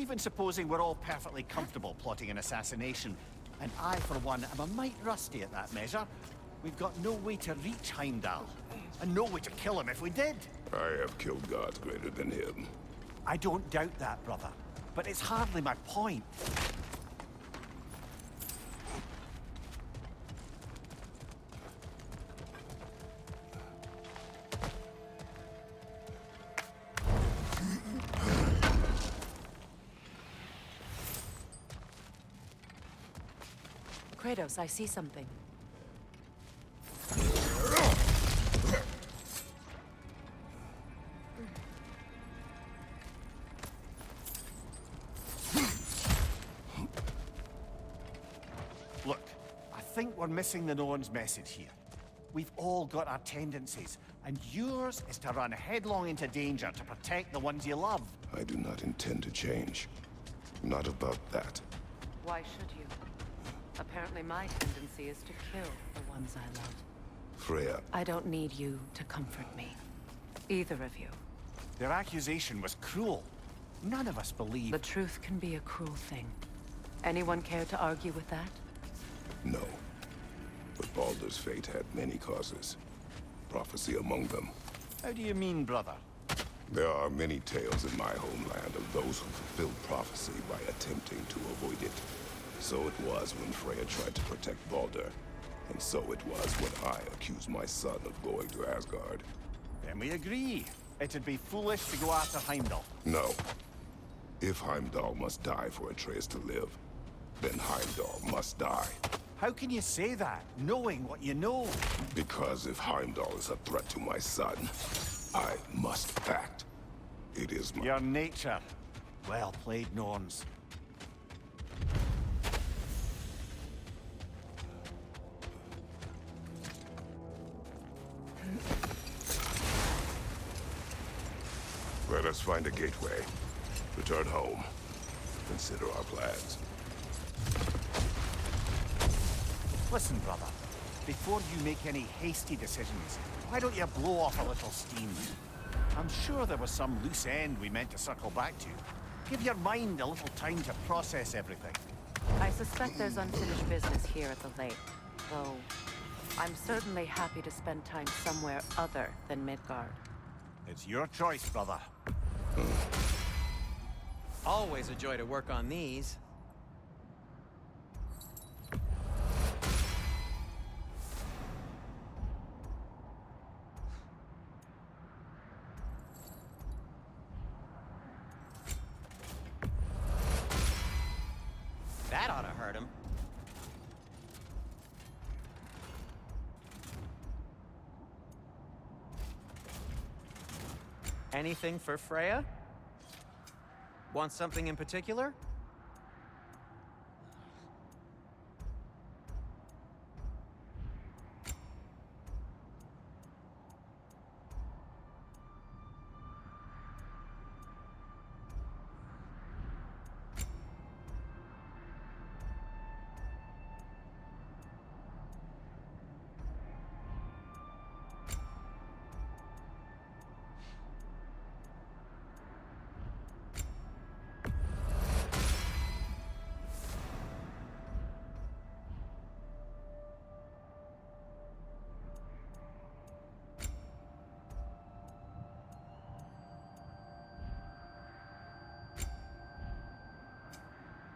Even supposing we're all perfectly comfortable plotting an assassination, and I, for one, am a mite rusty at that measure, we've got no way to reach Heimdall, and no way to kill him if we did. I have killed gods greater than him. I don't doubt that, brother, but it's hardly my point. Kratos, I see something. Look, I think we're missing the Norn's message here. We've all got our tendencies, and yours is to run headlong into danger to protect the ones you love. I do not intend to change. Not about that. Why should you? Apparently my tendency is to kill the ones I love. Freya. I don't need you to comfort me. Either of you. Their accusation was cruel. None of us believe... The truth can be a cruel thing. Anyone care to argue with that? No. But Baldur's fate had many causes. Prophecy among them. How do you mean, brother? There are many tales in my homeland of those who fulfilled prophecy by attempting to avoid it. So it was when Freya tried to protect Baldur. And so it was when I accused my son of going to Asgard. Then we agree. It'd be foolish to go after Heimdall. No. If Heimdall must die for Atreus to live, then Heimdall must die. How can you say that, knowing what you know? Because if Heimdall is a threat to my son, I must act. It is my... Your nature. Well played, Norns. Let us find a gateway. Return home. Consider our plans. Listen, brother. Before you make any hasty decisions, why don't you blow off a little steam? I'm sure there was some loose end we meant to circle back to. Give your mind a little time to process everything. I suspect there's unfinished business here at the lake, though I'm certainly happy to spend time somewhere other than Midgard. It's your choice, brother. Always a joy to work on these. That ought to hurt him. Anything for Freya? Want something in particular?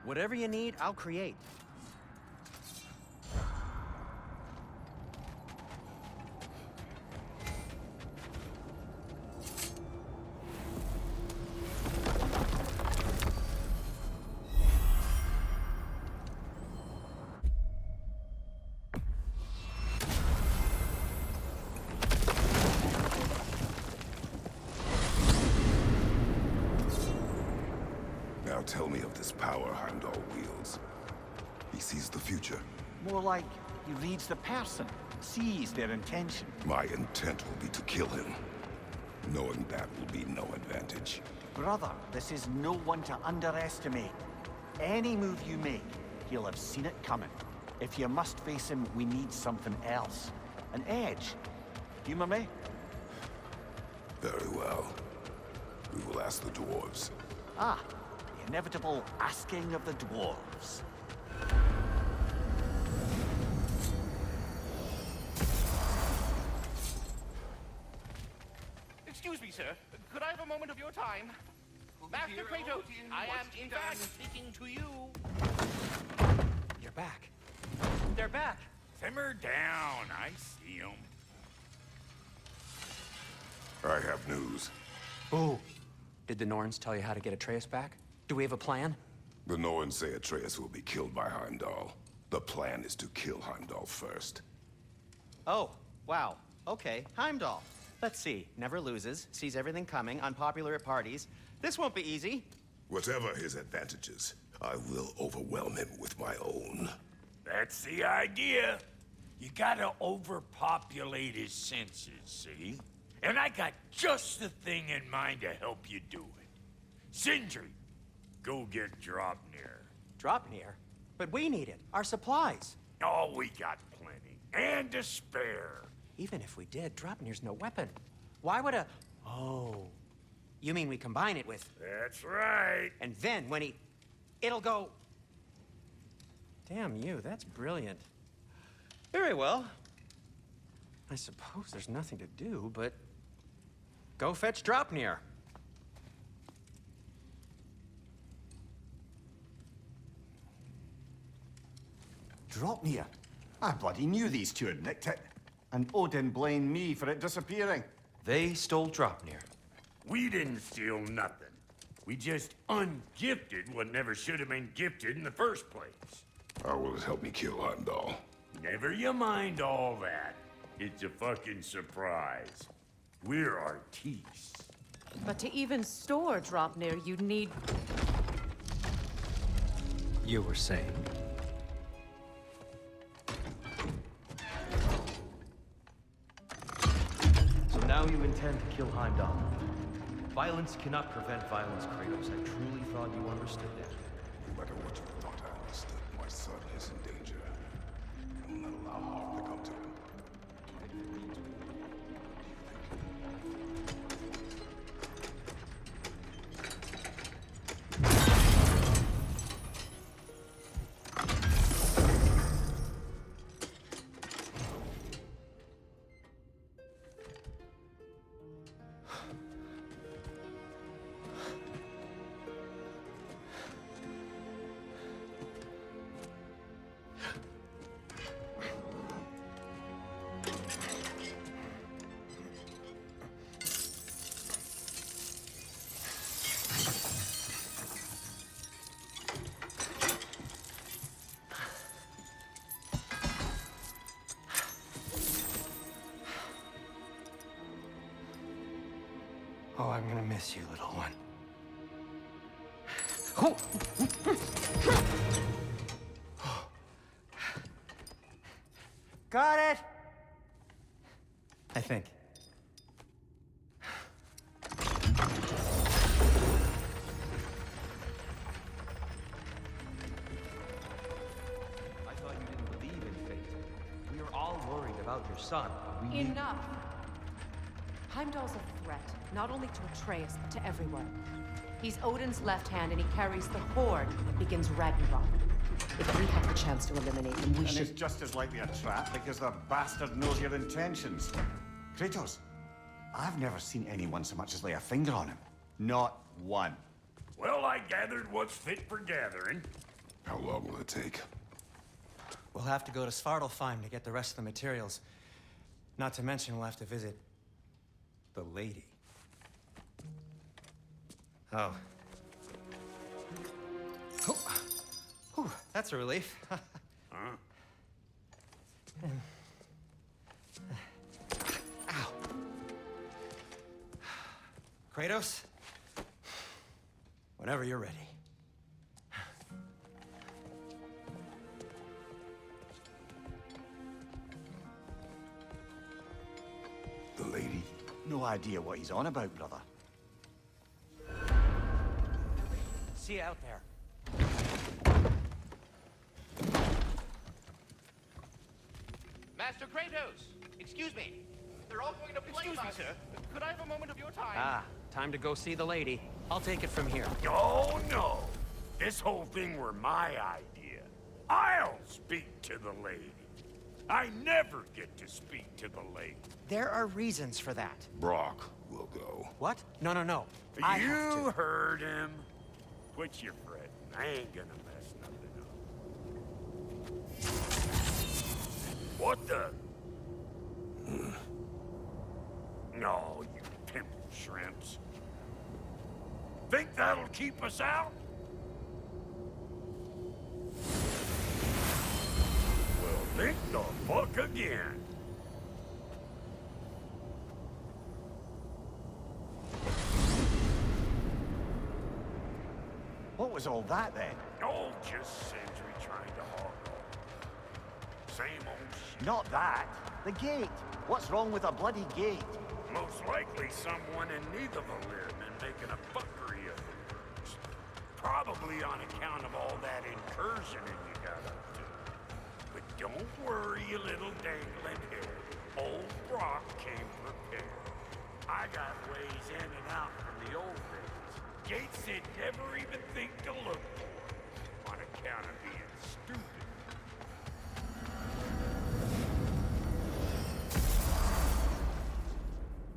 Whatever you need, I'll create. Now tell me of this power Heimdall wields. He sees the future. More like he reads the person, sees their intention. My intent will be to kill him. Knowing that will be no advantage. Brother, this is no one to underestimate. Any move you make, he'll have seen it coming. If you must face him, we need something else. An edge. Humor me? Very well. We will ask the dwarves. Ah, The inevitable asking of the dwarves. Excuse me, sir. Could I have a moment of your time? Master Kratos, I am in fact speaking to you. You're back. They're back. Simmer down. I see him. I have news. Ooh. Did the Norns tell you how to get Atreus back? Do we have a plan? The Norns say Atreus will be killed by Heimdall. The plan is to kill Heimdall first. Oh, wow. Okay, Heimdall. Let's see. Never loses, sees everything coming, unpopular at parties. This won't be easy. Whatever his advantages, I will overwhelm him with my own. That's the idea. You gotta overpopulate his senses, see? And I got just the thing in mind to help you do it. Sindri, go get Draupnir. Draupnir? But we need it. Our supplies. Oh, we got plenty. And to spare. Even if we did, Draupnir's no weapon. Why would a... Oh. You mean we combine it with... That's right. And then when he... It'll go... Damn you, that's brilliant. Very well. I suppose there's nothing to do, but... Go fetch Draupnir. Draupnir? I bloody knew these two had nicked it. And Odin blamed me for it disappearing. They stole Draupnir. We didn't steal nothing. We just ungifted what never should have been gifted in the first place. How will it help me kill Heimdall? Never you mind all that. It's a fucking surprise. We're artistes. But to even store Draupnir, you'd need... You were saying? So now you intend to kill Heimdall. Violence cannot prevent violence, Kratos. I truly thought you understood that. No matter what you thought I understood, my son is in danger. I will not allow harm to come to him. Oh, I'm gonna miss you, little one. Oh. Got it! I think. I thought you didn't believe in fate. We were all worried about your son. We need... Enough! Heimdall's a threat, not only to Atreus, but to everyone. He's Odin's left hand, and he carries the horde that begins Ragnarok. If we have the chance to eliminate him, we And should... it's just as likely a trap because the bastard knows your intentions. Kratos, I've never seen anyone so much as lay a finger on him. Not one. Well, I gathered what's fit for gathering. How long will it take? We'll have to go to Svartalfheim to get the rest of the materials. Not to mention we'll have to visit... the lady. Oh. Oh. Whew, that's a relief. Huh? Ow. Kratos? Whenever you're ready. The lady? No idea what he's on about, brother. See you out there. Master Kratos, excuse me. They're all going to play. Excuse me, sir. Could I have a moment of your time? Ah, time to go see the lady. I'll take it from here. Oh, no. this whole thing were my idea, I'll speak to the lady. I never get to speak to the lady. There are reasons for that. Brock will go. What? No, no, no. I have You to. heard him. Quit your fretting. I ain't gonna mess nothing up. What the? No, you pimple shrimps. Think that'll keep us out? Well, think the fuck again. What was all that then? Oh, just Sentry trying to hog off. Same old shit. Not that. The gate. What's wrong with a bloody gate? Most likely someone in Nidavellir been making a fuckery of the works. Probably on account of all that incursioning you got up to. But don't worry, you little dangling head. Old Brock came prepared. I got ways in and out from the old days. Gates they'd never even think to look for, on account of being stupid.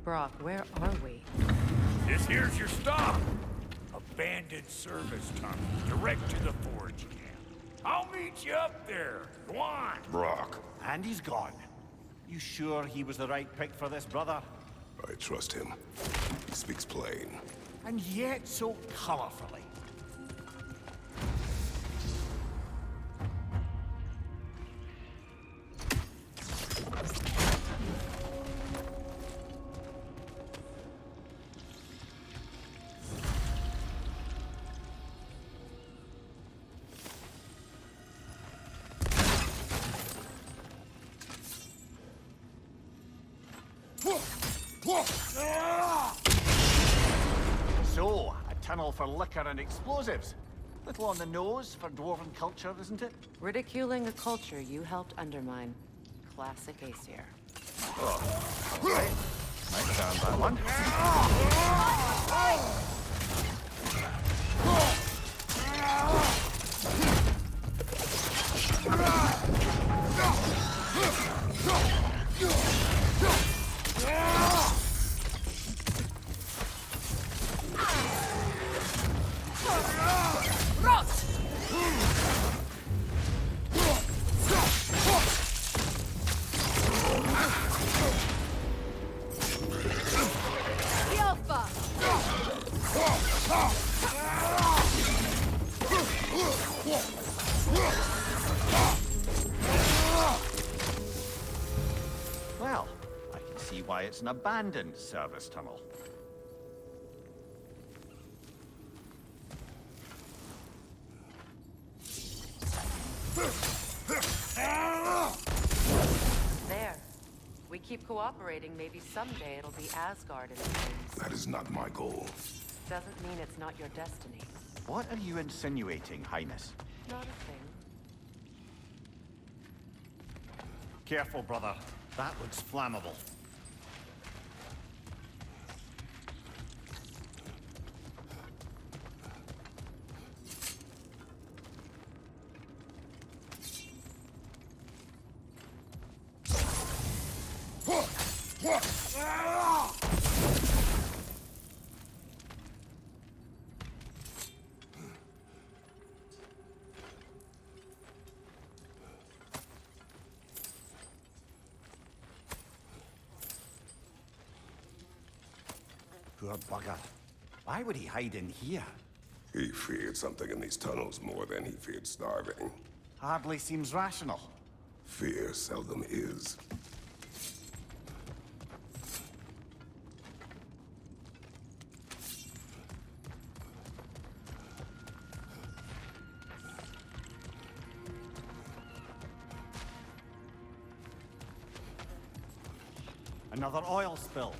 Brock, where are we? This here's your stop. Abandoned service tunnel, direct to the forge camp. I'll meet you up there. Go on. Brock, And he's gone. You sure he was the right pick for this, brother? I trust him. He speaks plain. And yet so colorfully. So, a tunnel for liquor and explosives. Little on the nose for dwarven culture, isn't it? Ridiculing a culture you helped undermine. Classic Aesir. Right. Might stand by one. Well, I can see why it's an abandoned service tunnel. There. We keep cooperating, maybe someday it'll be Asgard in flames. That is not my goal. Doesn't mean it's not your destiny. What are you insinuating, Highness? Not a thing. Careful, brother. That looks flammable. Poor bugger. Why would he hide in here? He feared something in these tunnels more than he feared starving. Hardly seems rational. Fear seldom is. Another oil spill.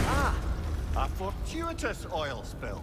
Ah! A fortuitous oil spill.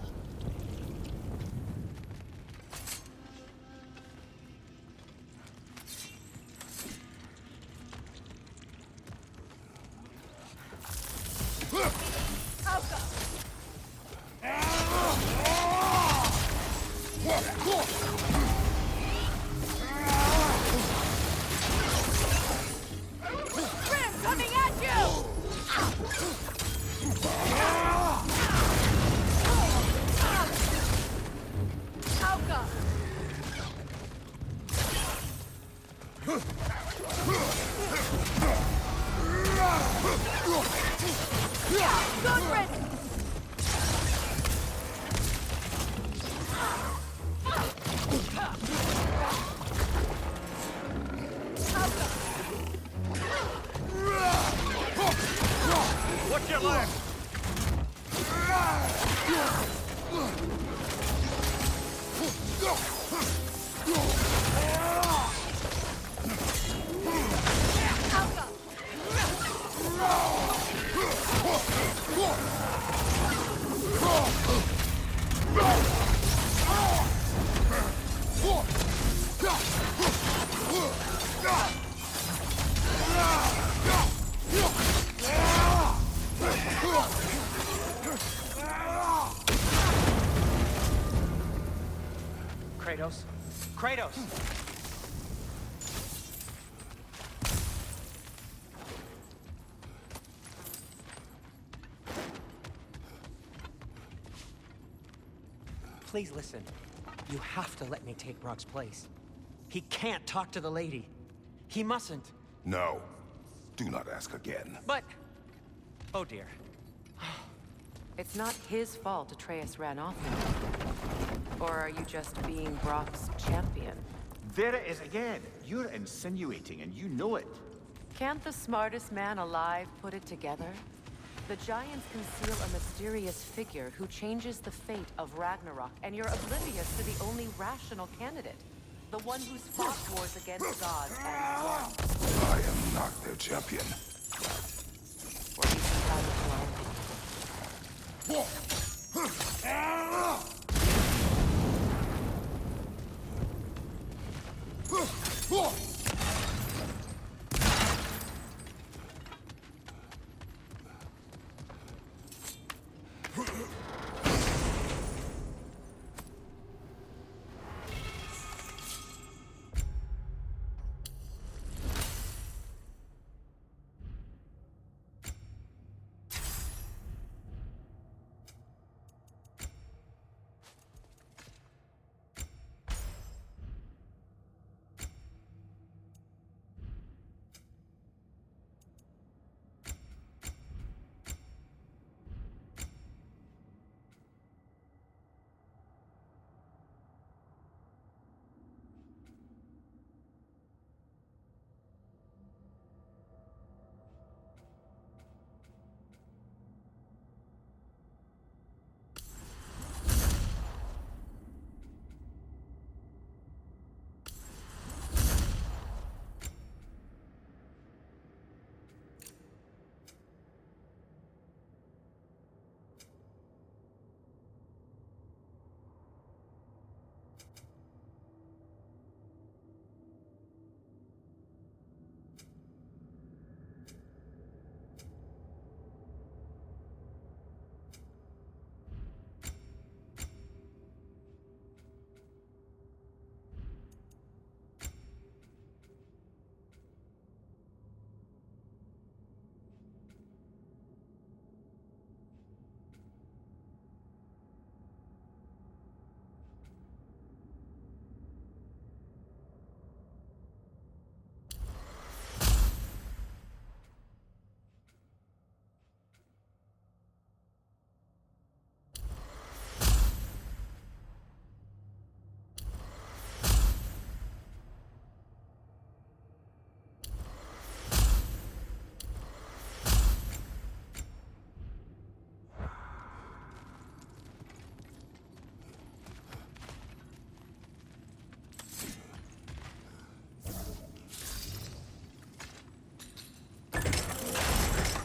Kratos. Kratos! Please listen. You have to let me take Brock's place. He can't talk to the lady. He mustn't. No. Do not ask again. But... Oh dear. It's not his fault Atreus ran off now. Or are you just being Brock's champion? There it is again. You're insinuating, and you know it. Can't the smartest man alive put it together? The Giants conceal a mysterious figure who changes the fate of Ragnarok, and you're oblivious to the only rational candidate. The one who's fought wars against gods and won. I am not their champion. Or even entitled to our opinion.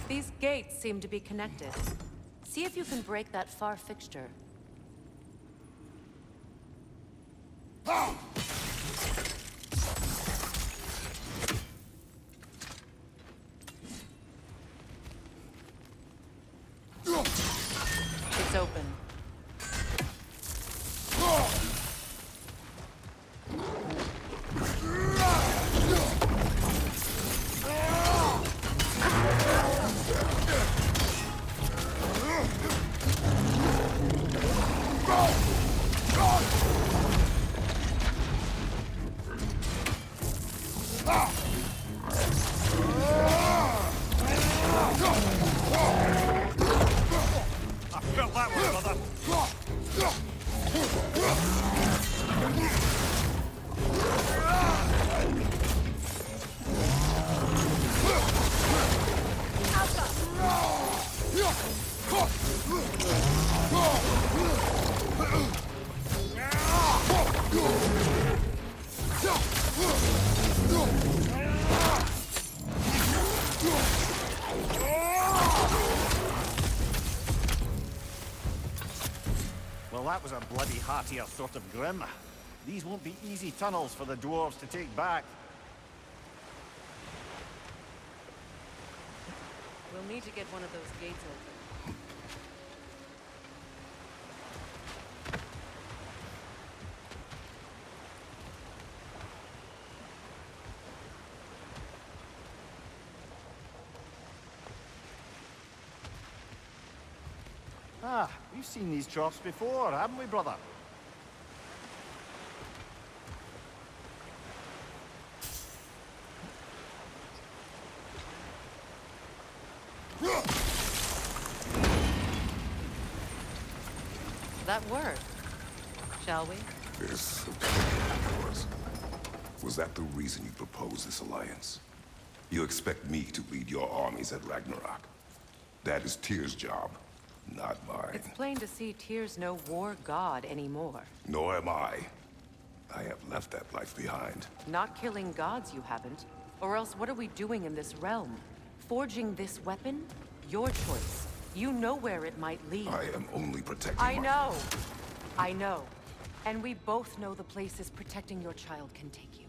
These gates seem to be connected. See if you can break that far fixture. It's open. Well, that was a bloody heartier sort of grim. These won't be easy tunnels for the dwarves to take back. We'll need to get one of those gates open. Ah, we've seen these troughs before, haven't we, brother? That worked. Shall we? This opinion of yours. Was that the reason you proposed this alliance? You expect me to lead your armies at Ragnarok? That is Tyr's job, not mine. It's plain to see Tyr's no war god anymore. Nor am I. I have left that life behind. Not killing gods, you haven't. Or else what are we doing in this realm? Forging this weapon? Your choice. You know where it might lead. I am only protecting I know. I know. And we both know the places protecting your child can take you.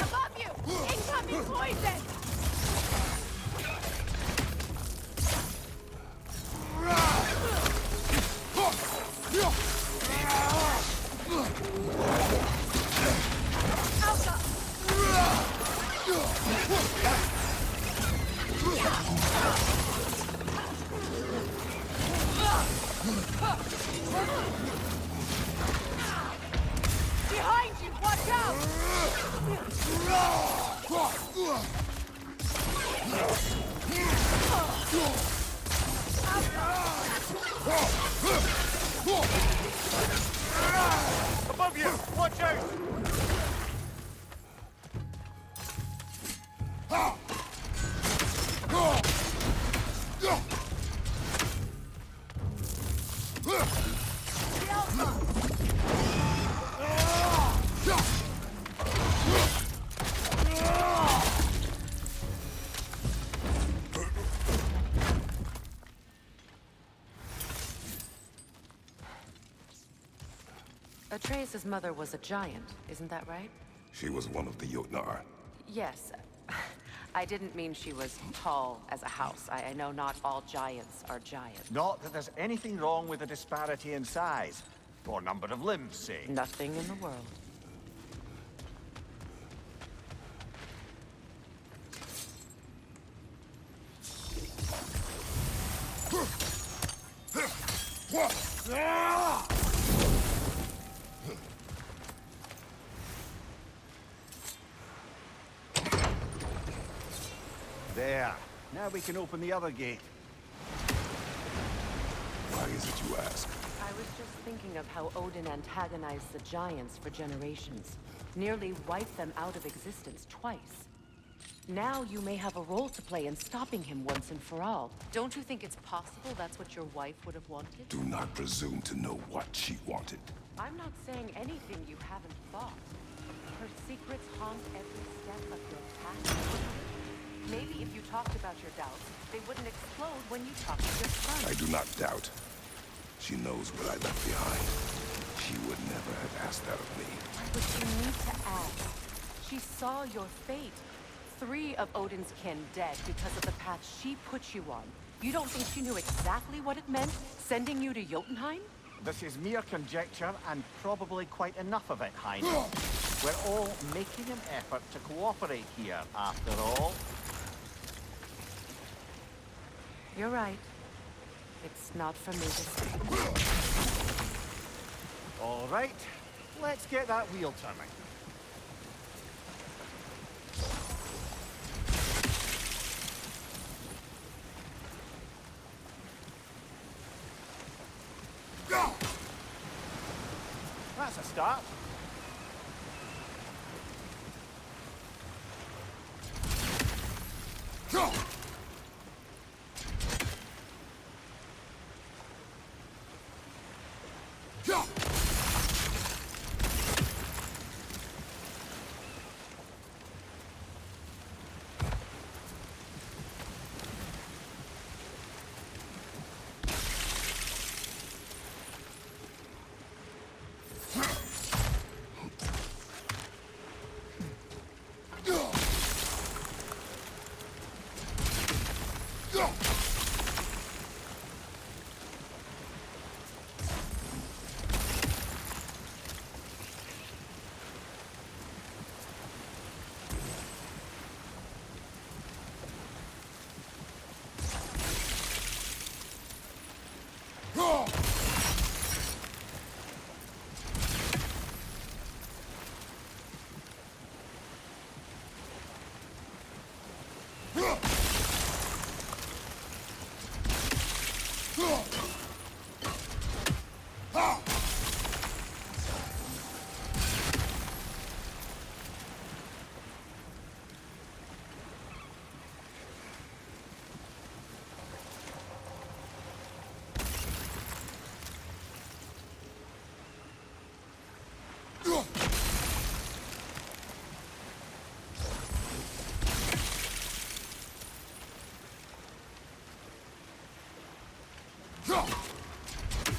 Above you! Incoming poison! Behind you! Watch out! Above you! Watch out! Atreus' mother was a giant, isn't that right? She was one of the Jotnar. Yes. I didn't mean she was tall as a house. I know not all giants are giants. Not that there's anything wrong with the disparity in size, or number of limbs, say. Nothing in the world. There. Now we can open the other gate. Why is it you ask? I was just thinking of how Odin antagonized the giants for generations. Nearly wiped them out of existence twice. Now you may have a role to play in stopping him once and for all. Don't you think it's possible that's what your wife would have wanted? Do not presume to know what she wanted. I'm not saying anything you haven't thought. Her secrets haunt every step of your path. Maybe if you talked about your doubts, they wouldn't explode when you talked to your son. I do not doubt. She knows what I left behind. She would never have asked that of me. But you need to ask. She saw your fate. 3 of Odin's kin dead because of the path she put you on. You don't think she knew exactly what it meant, sending you to Jotunheim? This is mere conjecture, and probably quite enough of it, Heine. We're all making an effort to cooperate here, after all. You're right. It's not for me to say. All right, let's get that wheel turning. That's a start.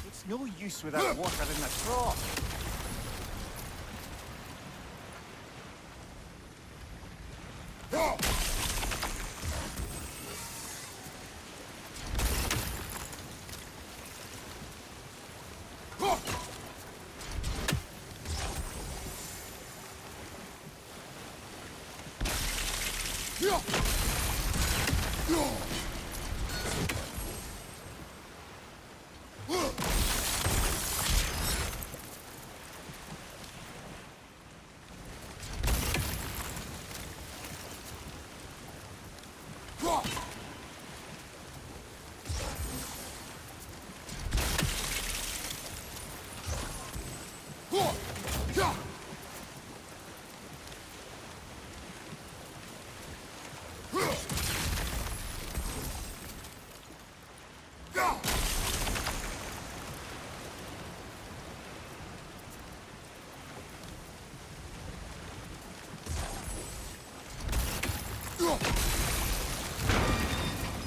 It's no use without water in the trough.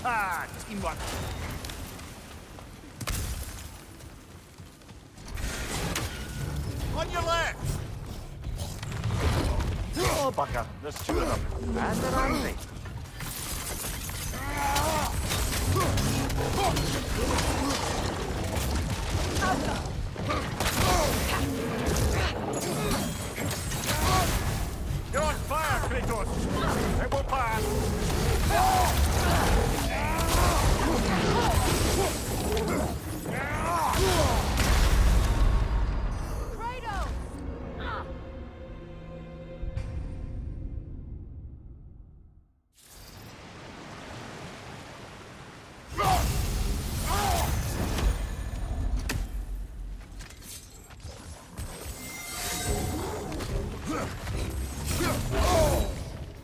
Ah, teamwork. On your left. Oh, bugger. There's two of them. And they're angry. You're on fire, Kratos. It will pass. Kratos!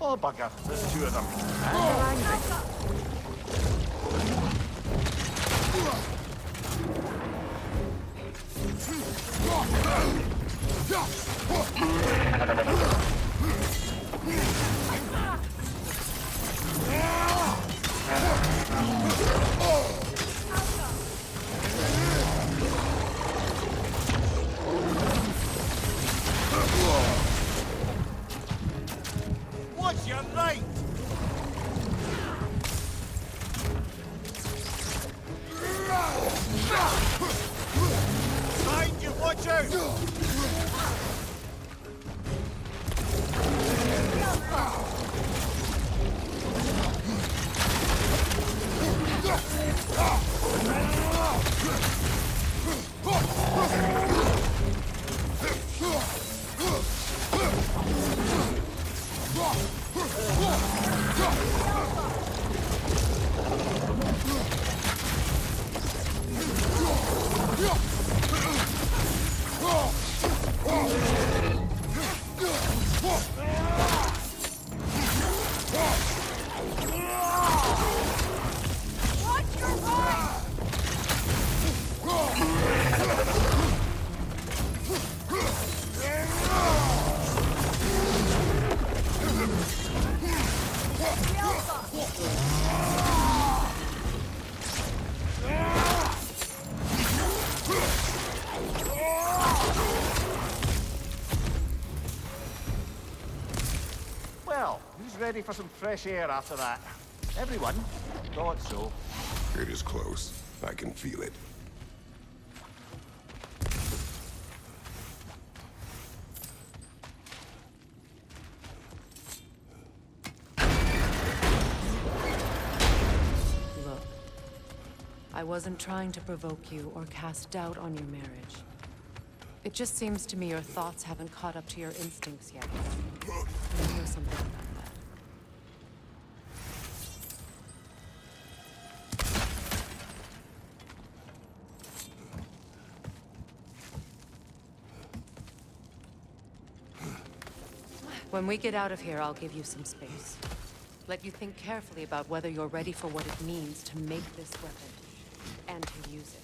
Oh, bugger. There's two of them. And they're angry. What's your right? Behind you, watch out! ready for some fresh air after that. Everyone? Thought so. It is close. I can feel it. Look, I wasn't trying to provoke you or cast doubt on your marriage. It just seems to me your thoughts haven't caught up to your instincts yet. I know something about that. When we get out of here, I'll give you some space. Let you think carefully about whether you're ready for what it means to make this weapon, and to use it.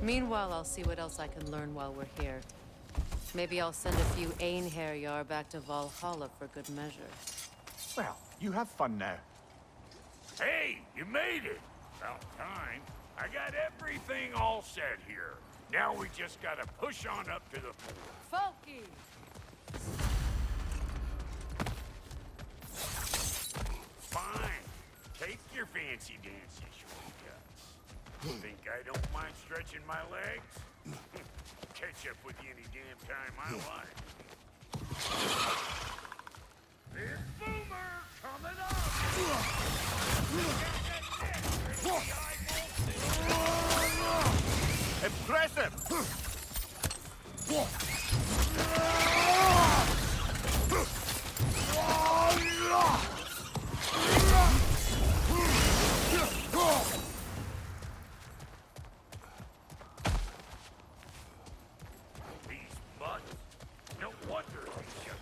Meanwhile, I'll see what else I can learn while we're here. Maybe I'll send a few Einherjar back to Valhalla for good measure. Well, you have fun now. Hey, you made it! About time. I got everything all set here. Now we just gotta push on up to the floor. Funky! Fine. Take your fancy dancy shortcuts. Think I don't mind stretching my legs? Catch up with you any damn time I like. Big Boomer coming up! Impressive! These butts. No wonder they shut.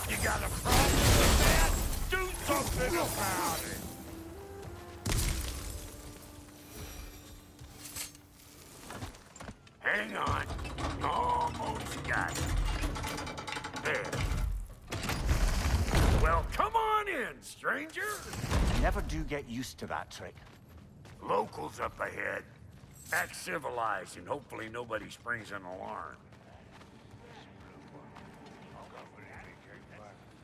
You got a problem with that? Do something about it! Hang on. Almost got it. There. Well, come on in, stranger. Never do get used to that trick. Locals up ahead. Act civilized and hopefully nobody springs an alarm.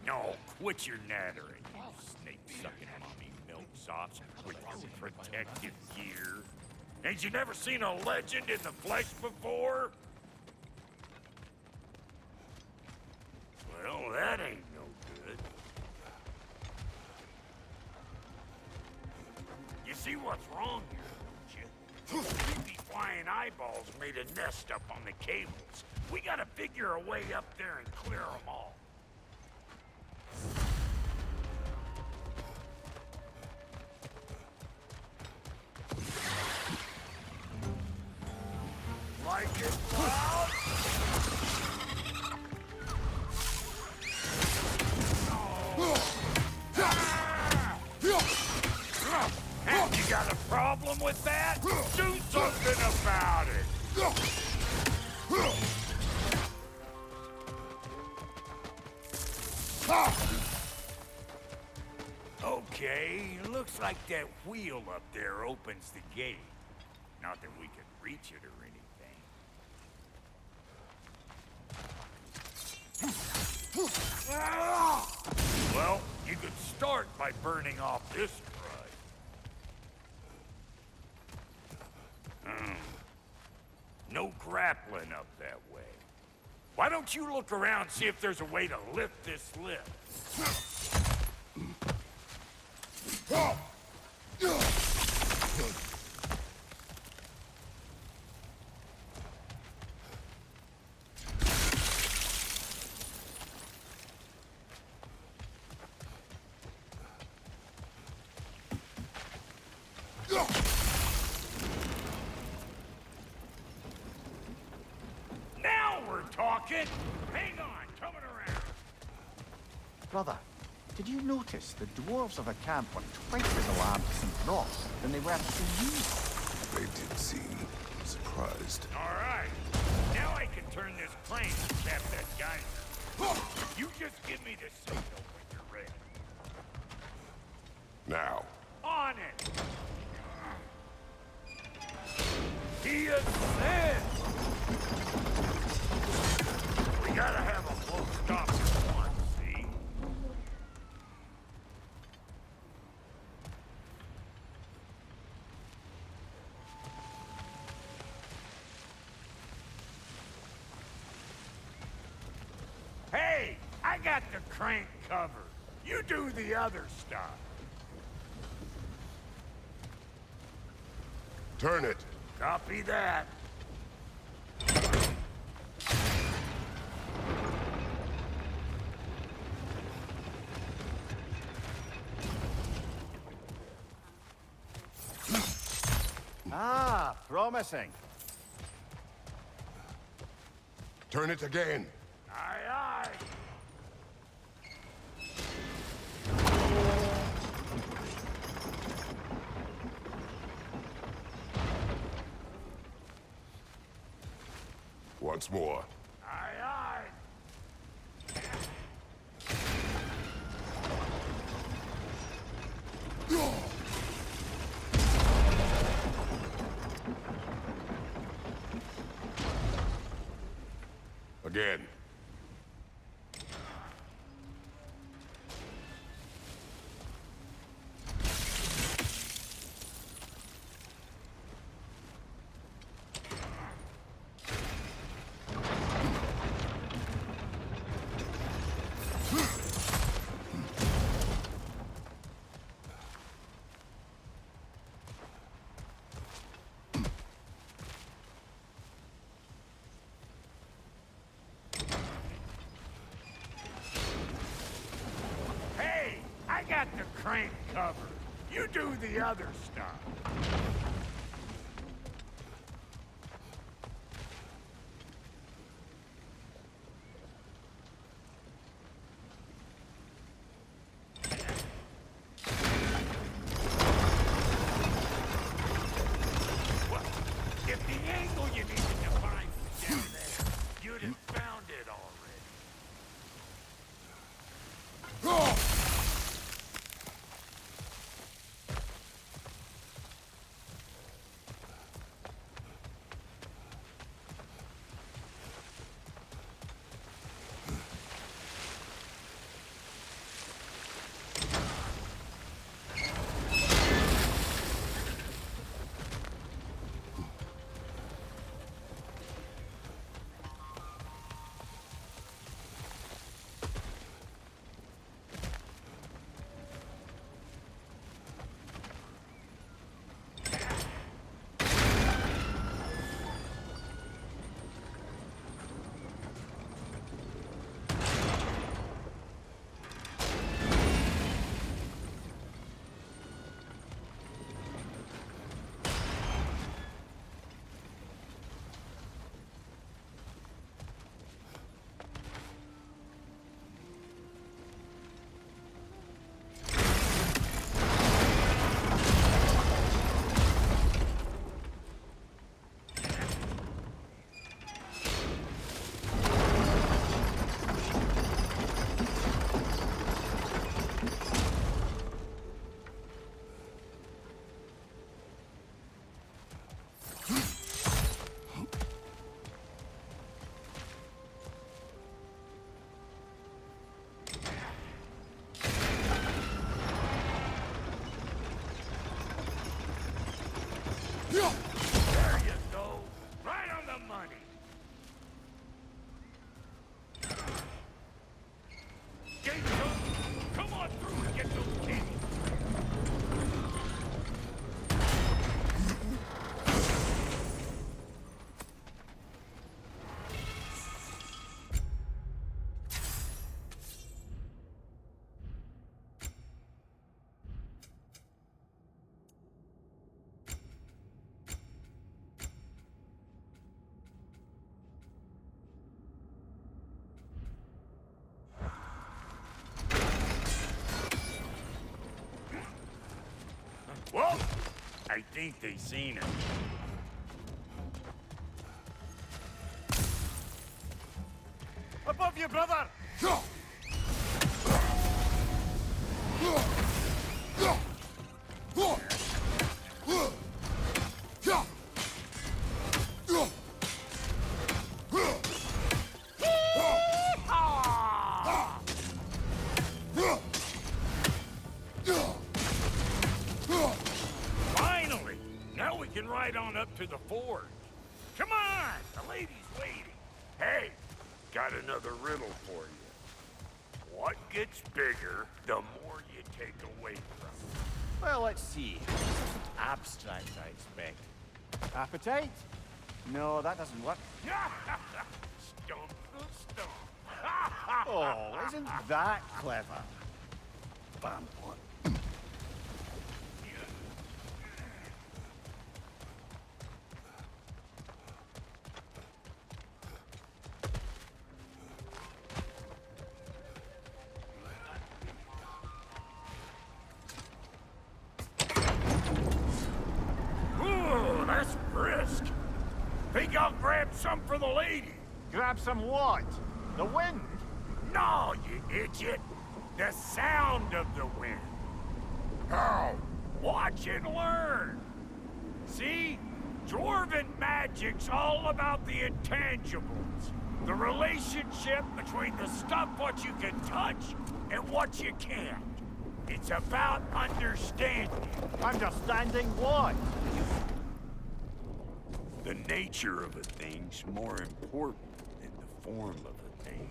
No, quit your nattering, you snake-sucking mommy milksops with your protective gear. Ain't you never seen a legend in the flesh before? Well, that ain't no good. You see what's wrong here, don't you? Creepy flying eyeballs made a nest up on the cables. We gotta figure a way up there and clear them all. Like it loud? And you got a problem with that? Do something about it! Okay, looks like that wheel up there opens the gate. Not that we can reach it or anything. Well, you could start by burning off this crud. No grappling up that way. Why don't you look around and see if there's a way to lift this lift? Now we're talking! Hang on, coming around. Brother, Did you notice the dwarves of the camp were twice as alarmed to see Ross than they were to see you? They did seem surprised. All right. Now I can turn this plane and tap that geyser. You just give me the signal when you're ready. Now. On it! He ascends! We gotta have a full stop at once, see? Hey! I got the crank covered. You do the other stuff. Turn it. Copy that. Ah, promising. Turn it again. Aye, aye. Once more. Aye, aye. Again. Hey, I got the crank covered. You do the other stuff. Well, if the angle you needed to find was down there, you'd have found it already. I think they seen it. Above you, brother! Finally! Now we can ride on up to the forge. Come on! The lady's waiting. Hey, got another riddle for you. What gets bigger, the more you take away from it? Well, let's see. Abstract, I expect. Appetite? No, that doesn't work. Stump the stump. Oh, isn't that clever? Bam. Ooh, that's brisk. Think I'll grab some for the lady? Grab some what? The wind? No, you idiot. The sound of the wind. How? Watch and learn. See? Dwarven magic's all about the intangibles. The relationship between the stuff what you can touch and what you can't. It's about understanding. Understanding what? The nature of a thing's more important than the form of a thing.